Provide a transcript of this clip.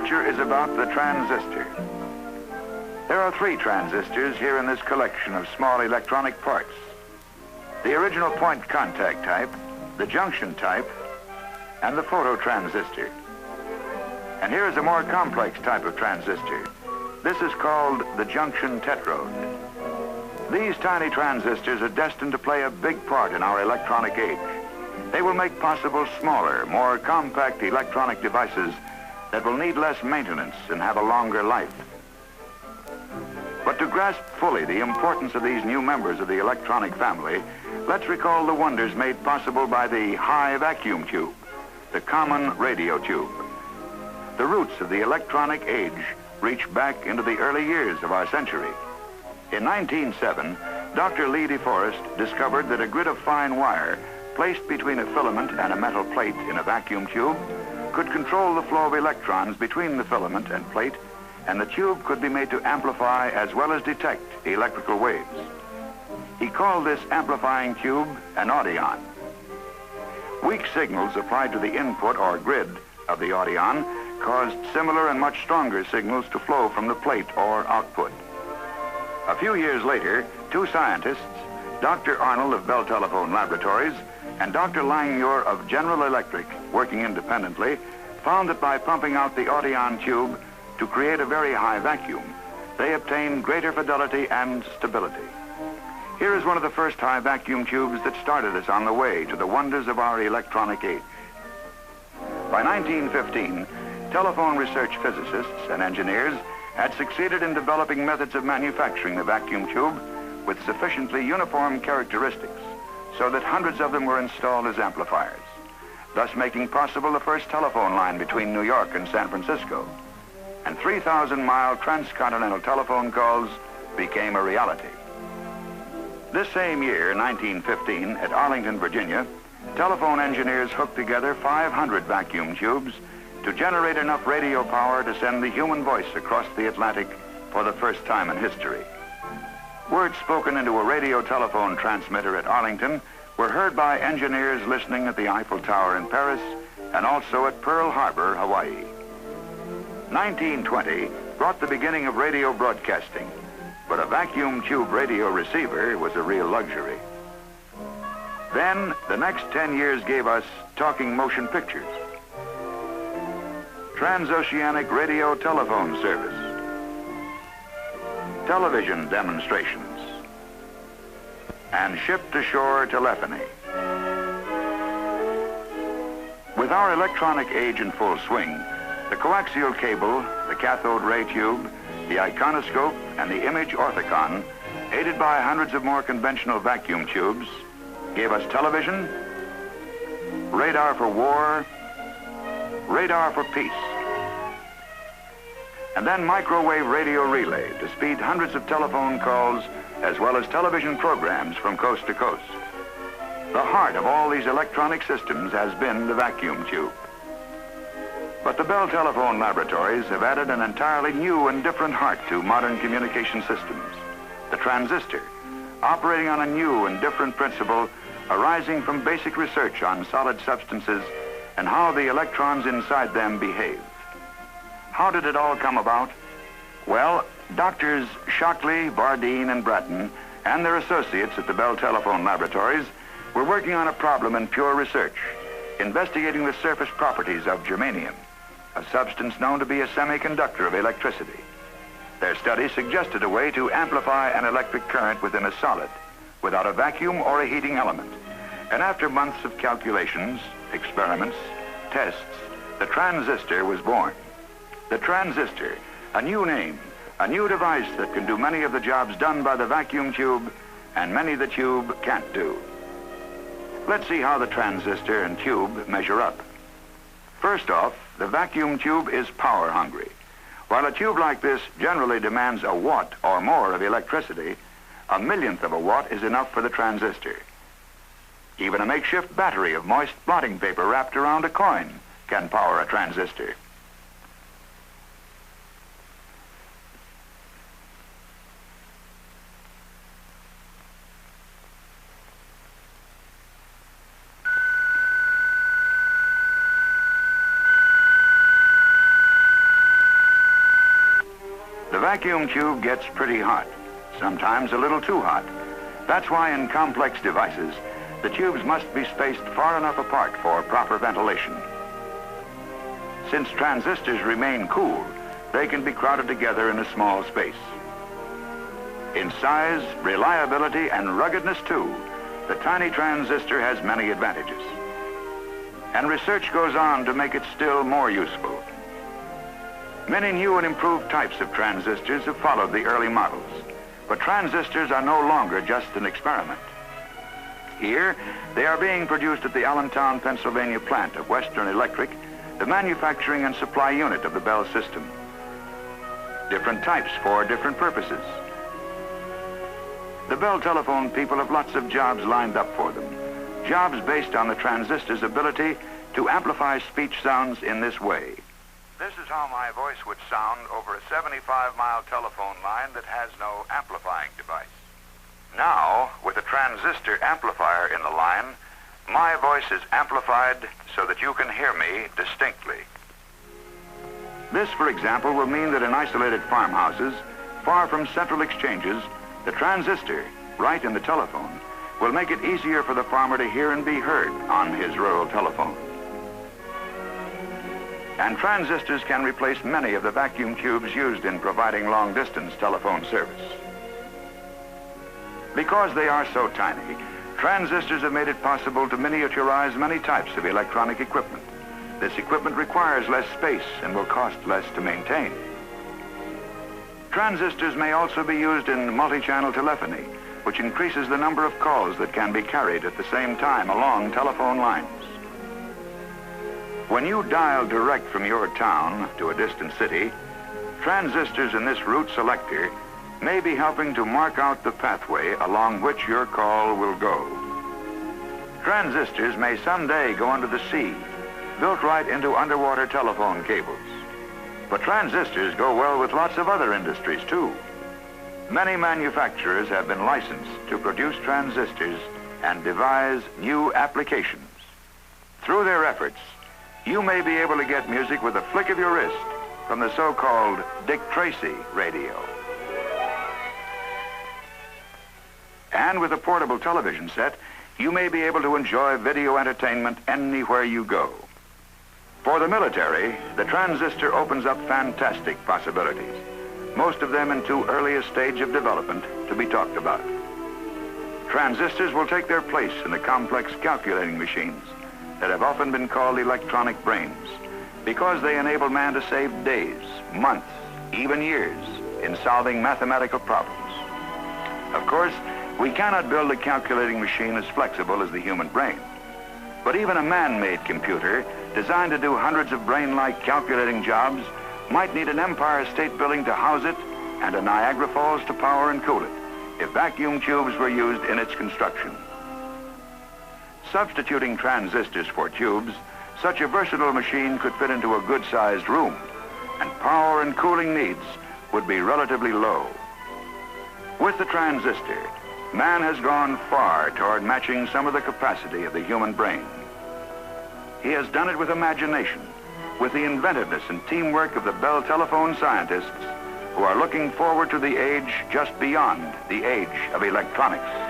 picture is about the transistor. There are 3 transistors here in this collection of small electronic parts. The original point contact type, the junction type, and the phototransistor. And here is a more complex type of transistor. This is called the junction tetrode. These tiny transistors are destined to play a big part in our electronic age. They will make possible smaller, more compact electronic devices that will need less maintenance and have a longer life. But to grasp fully the importance of these new members of the electronic family, let's recall the wonders made possible by the high vacuum tube, the common radio tube. The roots of the electronic age reach back into the early years of our century. In 1907, Dr. Lee DeForest discovered that a grid of fine wire placed between a filament and a metal plate in a vacuum tube could control the flow of electrons between the filament and plate, and the tube could be made to amplify as well as detect electrical waves. He called this amplifying tube an audion. Weak signals applied to the input or grid of the audion caused similar and much stronger signals to flow from the plate or output. A few years later, 2 scientists, Dr. Arnold of Bell Telephone Laboratories and Dr. Langmuir of General Electric, working independently, found that by pumping out the audion tube to create a very high vacuum, they obtained greater fidelity and stability. Here is one of the first high vacuum tubes that started us on the way to the wonders of our electronic age. By 1915, telephone research physicists and engineers had succeeded in developing methods of manufacturing the vacuum tube with sufficiently uniform characteristics so that hundreds of them were installed as amplifiers, thus making possible the first telephone line between New York and San Francisco. And 3,000-mile transcontinental telephone calls became a reality. This same year, 1915, at Arlington, Virginia, telephone engineers hooked together 500 vacuum tubes to generate enough radio power to send the human voice across the Atlantic for the first time in history. Words spoken into a radio telephone transmitter at Arlington were heard by engineers listening at the Eiffel Tower in Paris and also at Pearl Harbor, Hawaii. 1920 brought the beginning of radio broadcasting, but a vacuum tube radio receiver was a real luxury. Then, the next 10 years gave us talking motion pictures, transoceanic radio telephone service, television demonstrations, and ship-to-shore telephony. With our electronic age in full swing, the coaxial cable, the cathode ray tube, the iconoscope, and the image orthicon, aided by hundreds of more conventional vacuum tubes, gave us television, radar for war, radar for peace, and then microwave radio relay to speed hundreds of telephone calls as well as television programs from coast to coast. The heart of all these electronic systems has been the vacuum tube. But the Bell Telephone Laboratories have added an entirely new and different heart to modern communication systems, the transistor, operating on a new and different principle arising from basic research on solid substances and how the electrons inside them behave. How did it all come about? Well, doctors Shockley, Bardeen, and Bratton and their associates at the Bell Telephone Laboratories were working on a problem in pure research, investigating the surface properties of germanium, a substance known to be a semiconductor of electricity. Their study suggested a way to amplify an electric current within a solid, without a vacuum or a heating element. And after months of calculations, experiments, tests, the transistor was born. The transistor, a new name, a new device that can do many of the jobs done by the vacuum tube and many the tube can't do. Let's see how the transistor and tube measure up. First off, the vacuum tube is power hungry. While a tube like this generally demands a watt or more of electricity, a millionth of a watt is enough for the transistor. Even a makeshift battery of moist blotting paper wrapped around a coin can power a transistor. vacuum tube gets pretty hot, sometimes a little too hot. That's why in complex devices, the tubes must be spaced far enough apart for proper ventilation. Since transistors remain cool, they can be crowded together in a small space. In size, reliability, and ruggedness too, the tiny transistor has many advantages. And research goes on to make it still more useful. Many new and improved types of transistors have followed the early models, but transistors are no longer just an experiment. Here, they are being produced at the Allentown, Pennsylvania plant of Western Electric, the manufacturing and supply unit of the Bell system. Different types for different purposes. The Bell telephone people have lots of jobs lined up for them. Jobs based on the transistor's ability to amplify speech sounds in this way. This is how my voice would sound over a 75-mile telephone line that has no amplifying device. Now, with a transistor amplifier in the line, my voice is amplified so that you can hear me distinctly. This, for example, will mean that in isolated farmhouses, far from central exchanges, the transistor, right in the telephone, will make it easier for the farmer to hear and be heard on his rural telephone. And transistors can replace many of the vacuum tubes used in providing long-distance telephone service. Because they are so tiny, transistors have made it possible to miniaturize many types of electronic equipment. This equipment requires less space and will cost less to maintain. Transistors may also be used in multi-channel telephony, which increases the number of calls that can be carried at the same time along telephone lines. When you dial direct from your town to a distant city, transistors in this route selector may be helping to mark out the pathway along which your call will go. Transistors may someday go under the sea, built right into underwater telephone cables. But transistors go well with lots of other industries too. Many manufacturers have been licensed to produce transistors and devise new applications. Through their efforts, you may be able to get music with a flick of your wrist from the so-called Dick Tracy radio. And with a portable television set, you may be able to enjoy video entertainment anywhere you go. For the military, the transistor opens up fantastic possibilities, most of them in too early a stage of development to be talked about. Transistors will take their place in the complex calculating machines that have often been called electronic brains because they enable man to save days, months, even years in solving mathematical problems. Of course, we cannot build a calculating machine as flexible as the human brain, but even a man-made computer designed to do hundreds of brain-like calculating jobs might need an Empire State Building to house it and a Niagara Falls to power and cool it if vacuum tubes were used in its construction. Substituting transistors for tubes, such a versatile machine could fit into a good-sized room, and power and cooling needs would be relatively low. With the transistor, man has gone far toward matching some of the capacity of the human brain. He has done it with imagination, with the inventiveness and teamwork of the Bell telephone scientists who are looking forward to the age just beyond the age of electronics.